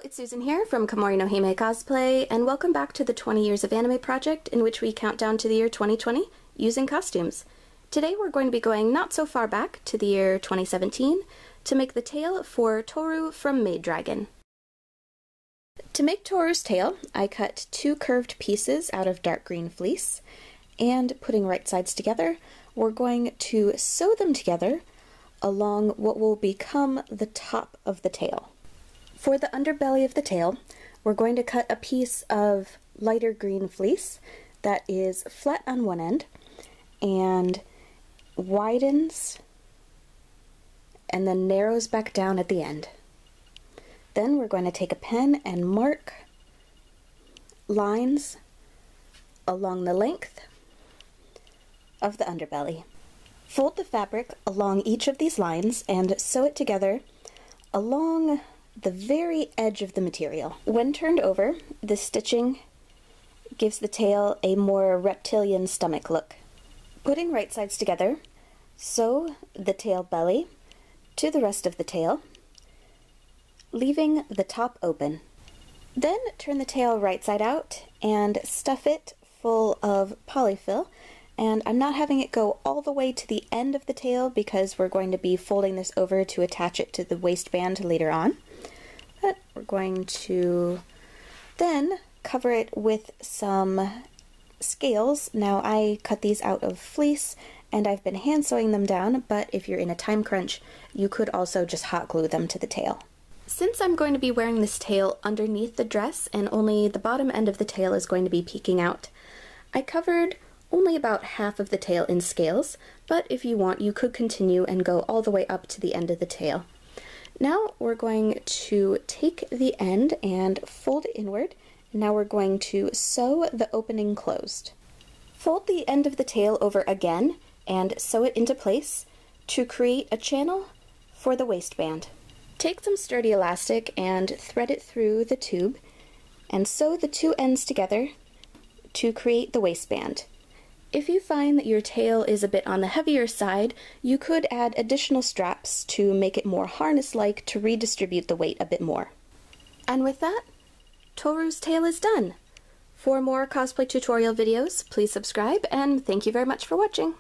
it's Susan here from Komori no Hime Cosplay, and welcome back to the 20 Years of Anime project, in which we count down to the year 2020 using costumes. Today we're going to be going not so far back to the year 2017 to make the tail for Tohru from Maid Dragon. To make Tohru's tail, I cut two curved pieces out of dark green fleece, and putting right sides together, we're going to sew them together along what will become the top of the tail. For the underbelly of the tail, we're going to cut a piece of lighter green fleece that is flat on one end and widens and then narrows back down at the end. Then we're going to take a pen and mark lines along the length of the underbelly. Fold the fabric along each of these lines and sew it together along the very edge of the material. When turned over, the stitching gives the tail a more reptilian stomach look. Putting right sides together, sew the tail belly to the rest of the tail, leaving the top open. Then turn the tail right side out and stuff it full of polyfill. And I'm not having it go all the way to the end of the tail because we're going to be folding this over to attach it to the waistband later on. But we're going to then cover it with some scales. Now I cut these out of fleece and I've been hand sewing them down, but if you're in a time crunch, you could also just hot glue them to the tail. Since I'm going to be wearing this tail underneath the dress and only the bottom end of the tail is going to be peeking out, I covered only about half of the tail in scales, but if you want, you could continue and go all the way up to the end of the tail. Now we're going to take the end and fold it inward. Now we're going to sew the opening closed. Fold the end of the tail over again and sew it into place to create a channel for the waistband. Take some sturdy elastic and thread it through the tube and sew the two ends together to create the waistband. If you find that your tail is a bit on the heavier side, you could add additional straps to make it more harness-like to redistribute the weight a bit more. And with that, Tohru's tail is done. For more cosplay tutorial videos, please subscribe, and thank you very much for watching.